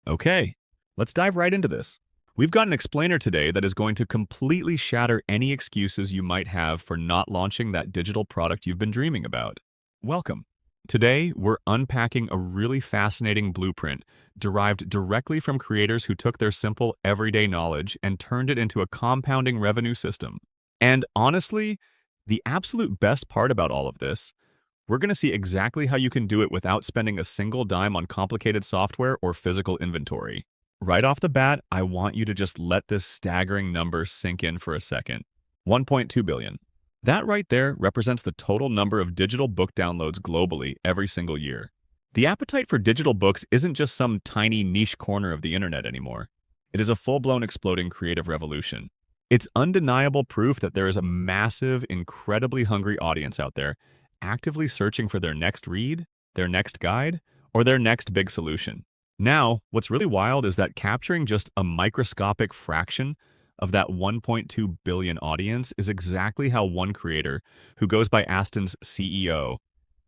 Okay, let's dive right into this. We've got an explainer today that is going to completely shatter any excuses you might have for not launching that digital product you've been dreaming about. Welcome. Today, we're unpacking a really fascinating blueprint derived directly from creators who took their simple, everyday knowledge and turned it into a compounding revenue system. And honestly, the absolute best part about all of this, we're going to see exactly how you can do it without spending a single dime on complicated software or physical inventory. Right off the bat, I want you to just let this staggering number sink in for a second. 1.2 billion. That right there represents the total number of digital book downloads globally every single year. The appetite for digital books isn't just some tiny niche corner of the internet anymore. It is a full-blown exploding creative revolution. It's undeniable proof that there is a massive, incredibly hungry audience out there actively searching for their next read, their next guide, or their next big solution. Now, what's really wild is that capturing just a microscopic fraction of that 1.2 billion audience is exactly how one creator, who goes by Aston's CEO,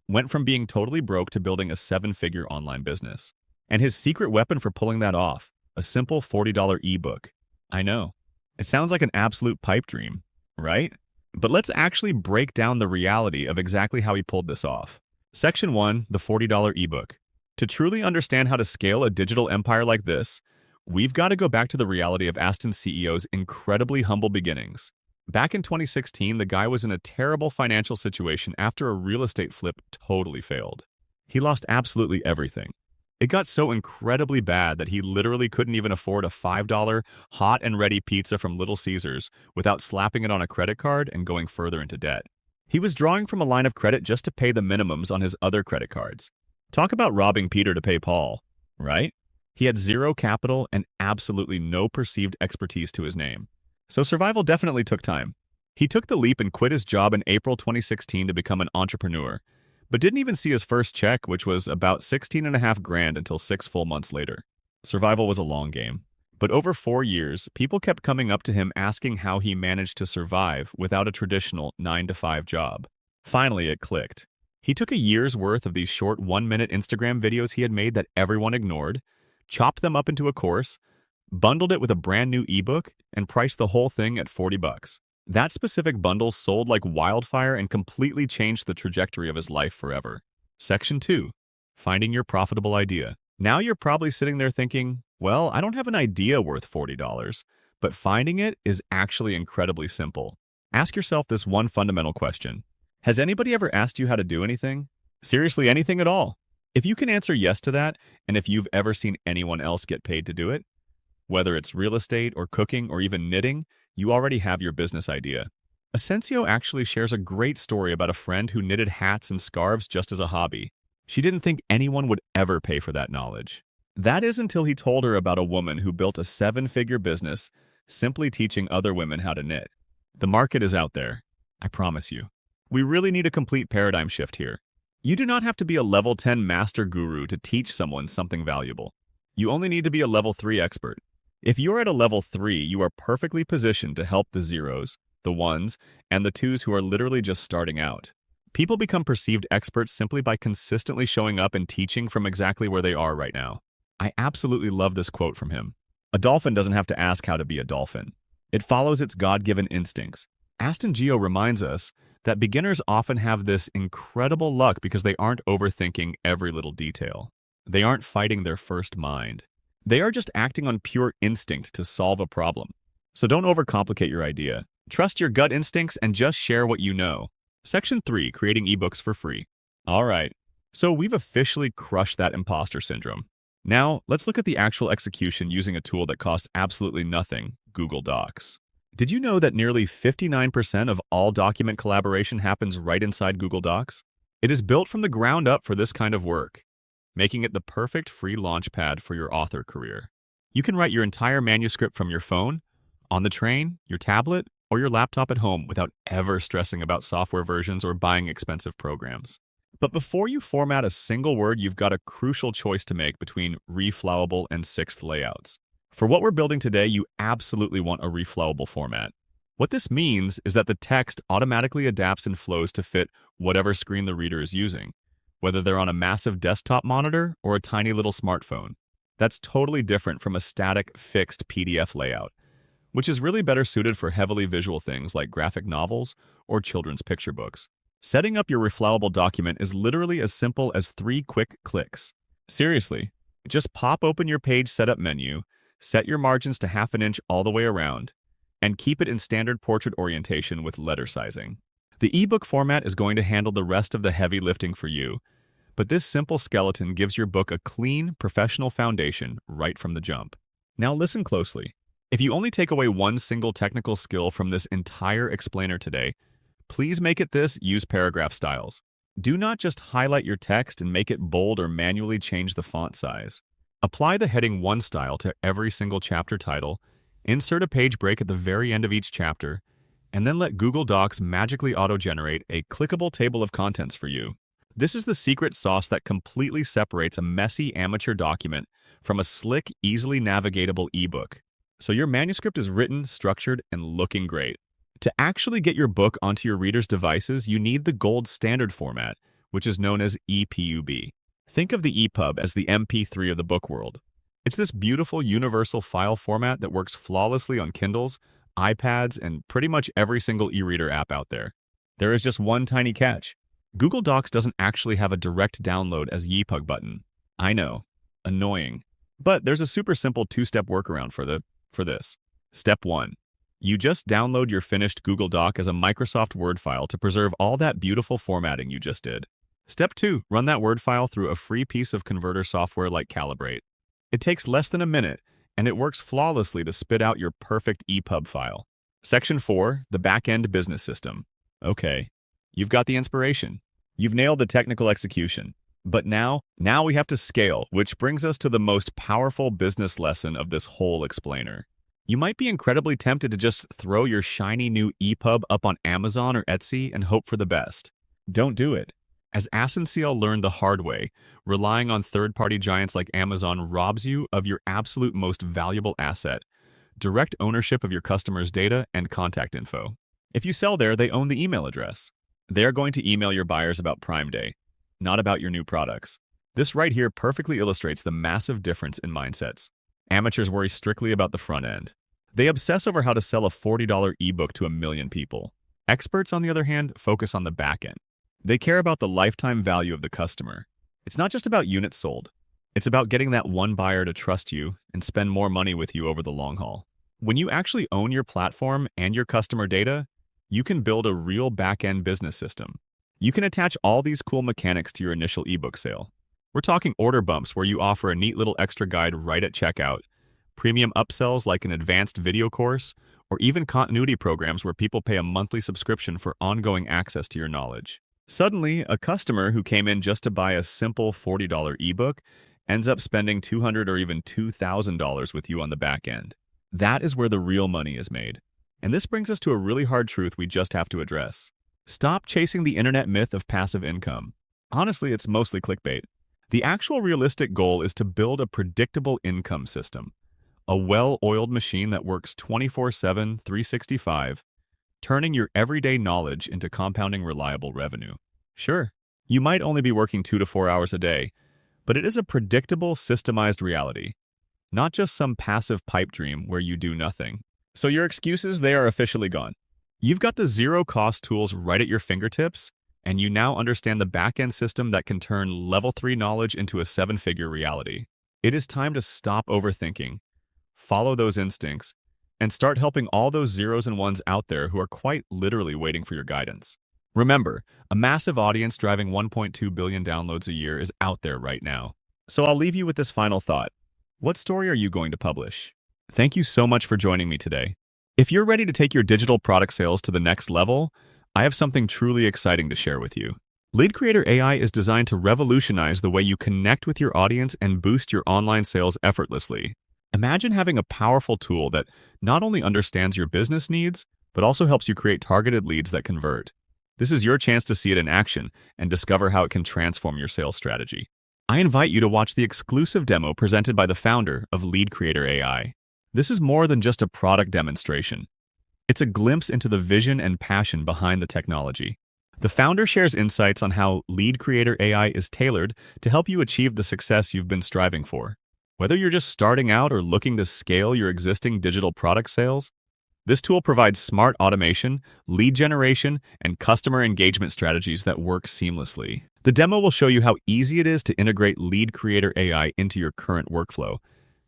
went from being totally broke to building a seven-figure online business. And his secret weapon for pulling that off, a simple $40 ebook. I know. It sounds like an absolute pipe dream, right? But let's actually break down the reality of exactly how he pulled this off. Section 1, the $40 ebook. To truly understand how to scale a digital empire like this, we've got to go back to the reality of Aston's CEO's incredibly humble beginnings. Back in 2016, the guy was in a terrible financial situation after a real estate flip totally failed. He lost absolutely everything. It got so incredibly bad that he literally couldn't even afford a $5 hot and ready pizza from Little Caesars without slapping it on a credit card and going further into debt. He was drawing from a line of credit just to pay the minimums on his other credit cards. Talk about robbing Peter to pay Paul, right? He had zero capital and absolutely no perceived expertise to his name. So survival definitely took time. He took the leap and quit his job in April 2016 to become an entrepreneur, but didn't even see his first check, which was about 16.5 grand until 6 full months later. Survival was a long game. But over 4 years, people kept coming up to him asking how he managed to survive without a traditional 9-to-5 job. Finally, it clicked. He took a year's worth of these short 1-minute Instagram videos he had made that everyone ignored, chopped them up into a course, bundled it with a brand new ebook, and priced the whole thing at 40 bucks. That specific bundle sold like wildfire and completely changed the trajectory of his life forever. Section 2. Finding your profitable idea. Now you're probably sitting there thinking, well, I don't have an idea worth $40, but finding it is actually incredibly simple. Ask yourself this one fundamental question. Has anybody ever asked you how to do anything? Seriously, anything at all? If you can answer yes to that, and if you've ever seen anyone else get paid to do it, whether it's real estate or cooking or even knitting, you already have your business idea. Asensio actually shares a great story about a friend who knitted hats and scarves just as a hobby. She didn't think anyone would ever pay for that knowledge. That is until he told her about a woman who built a 7-figure business simply teaching other women how to knit. The market is out there, I promise you. We really need a complete paradigm shift here. You do not have to be a level 10 master guru to teach someone something valuable. You only need to be a level 3 expert. If you're at a level 3, you are perfectly positioned to help the zeros, the ones, and the twos who are literally just starting out. People become perceived experts simply by consistently showing up and teaching from exactly where they are right now. I absolutely love this quote from him. A dolphin doesn't have to ask how to be a dolphin. It follows its God-given instincts. Aston Geo reminds us that beginners often have this incredible luck because they aren't overthinking every little detail. They aren't fighting their first mind. They are just acting on pure instinct to solve a problem. So don't overcomplicate your idea. Trust your gut instincts and just share what you know. Section 3, creating ebooks for free. All right, so we've officially crushed that imposter syndrome. Now, let's look at the actual execution using a tool that costs absolutely nothing, Google Docs. Did you know that nearly 59% of all document collaboration happens right inside Google Docs? It is built from the ground up for this kind of work, making it the perfect free launchpad for your author career. You can write your entire manuscript from your phone, on the train, your tablet, or your laptop at home without ever stressing about software versions or buying expensive programs. But before you format a single word, you've got a crucial choice to make between reflowable and sixth layouts. For what we're building today, you absolutely want a reflowable format. What this means is that the text automatically adapts and flows to fit whatever screen the reader is using, whether they're on a massive desktop monitor or a tiny little smartphone. That's totally different from a static, fixed PDF layout, which is really better suited for heavily visual things like graphic novels or children's picture books. Setting up your reflowable document is literally as simple as 3 quick clicks. Seriously, just pop open your page setup menu, set your margins to 1/2 inch all the way around, and keep it in standard portrait orientation with letter sizing. The ebook format is going to handle the rest of the heavy lifting for you, but this simple skeleton gives your book a clean, professional foundation right from the jump. Now listen closely. If you only take away one single technical skill from this entire explainer today, please make it this: use paragraph styles. Do not just highlight your text and make it bold or manually change the font size. Apply the heading 1 style to every single chapter title, insert a page break at the very end of each chapter, and then let Google Docs magically auto-generate a clickable table of contents for you. This is the secret sauce that completely separates a messy amateur document from a slick, easily navigatable ebook. So your manuscript is written, structured, and looking great. To actually get your book onto your readers' devices, you need the gold standard format, which is known as EPUB. Think of the EPUB as the MP3 of the book world. It's this beautiful universal file format that works flawlessly on Kindles, iPads, and pretty much every single e-reader app out there. There is just one tiny catch. Google Docs doesn't actually have a direct download as EPUB button. I know, annoying. But there's a super simple 2-step workaround for this. Step 1. You just download your finished Google Doc as a Microsoft Word file to preserve all that beautiful formatting you just did. Step 2. Run that Word file through a free piece of converter software like Calibrate. It takes less than a minute, and it works flawlessly to spit out your perfect EPUB file. Section 4. The Backend Business System. Okay, you've got the inspiration. You've nailed the technical execution. But now we have to scale, which brings us to the most powerful business lesson of this whole explainer. You might be incredibly tempted to just throw your shiny new EPUB up on Amazon or Etsy and hope for the best. Don't do it. As Asensiel learned the hard way, relying on third-party giants like Amazon robs you of your absolute most valuable asset: direct ownership of your customers' data and contact info. If you sell there, they own the email address. They are going to email your buyers about Prime Day, not about your new products. This right here perfectly illustrates the massive difference in mindsets. Amateurs worry strictly about the front end. They obsess over how to sell a $40 ebook to 1 million people. Experts, on the other hand, focus on the back end. They care about the lifetime value of the customer. It's not just about units sold. It's about getting that one buyer to trust you and spend more money with you over the long haul. When you actually own your platform and your customer data, you can build a real back-end business system. You can attach all these cool mechanics to your initial ebook sale. We're talking order bumps where you offer a neat little extra guide right at checkout, premium upsells like an advanced video course, or even continuity programs where people pay a monthly subscription for ongoing access to your knowledge. Suddenly, a customer who came in just to buy a simple $40 ebook ends up spending $200 or even $2,000 with you on the back end. That is where the real money is made. And this brings us to a really hard truth we just have to address. Stop chasing the internet myth of passive income. Honestly, it's mostly clickbait. The actual realistic goal is to build a predictable income system, a well-oiled machine that works 24/7, 365, turning your everyday knowledge into compounding reliable revenue. Sure, you might only be working 2 to 4 hours a day, but it is a predictable, systemized reality, not just some passive pipe dream where you do nothing. So your excuses, they are officially gone. You've got the zero-cost tools right at your fingertips, and you now understand the back-end system that can turn level 3 knowledge into a 7-figure reality. It is time to stop overthinking, follow those instincts, and start helping all those zeros and ones out there who are quite literally waiting for your guidance. Remember, a massive audience driving 1.2 billion downloads a year is out there right now. So I'll leave you with this final thought. What story are you going to publish? Thank you so much for joining me today. If you're ready to take your digital product sales to the next level, I have something truly exciting to share with you. Lead Creator AI is designed to revolutionize the way you connect with your audience and boost your online sales effortlessly. Imagine having a powerful tool that not only understands your business needs, but also helps you create targeted leads that convert. This is your chance to see it in action and discover how it can transform your sales strategy. I invite you to watch the exclusive demo presented by the founder of Lead Creator AI. This is more than just a product demonstration. It's a glimpse into the vision and passion behind the technology. The founder shares insights on how Lead Creator AI is tailored to help you achieve the success you've been striving for. Whether you're just starting out or looking to scale your existing digital product sales, this tool provides smart automation, lead generation, and customer engagement strategies that work seamlessly. The demo will show you how easy it is to integrate Lead Creator AI into your current workflow,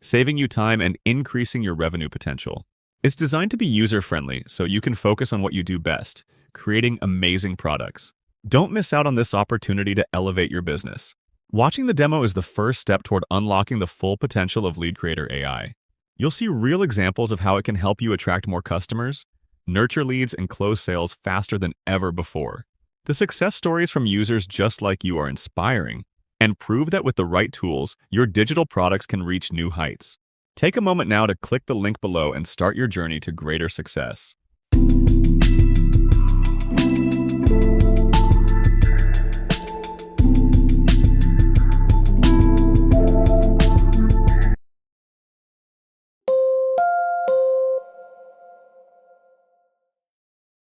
saving you time and increasing your revenue potential. It's designed to be user-friendly, so you can focus on what you do best, creating amazing products. Don't miss out on this opportunity to elevate your business. Watching the demo is the first step toward unlocking the full potential of Lead Creator AI. You'll see real examples of how it can help you attract more customers, nurture leads, and close sales faster than ever before. The success stories from users just like you are inspiring and prove that with the right tools, your digital products can reach new heights. Take a moment now to click the link below and start your journey to greater success.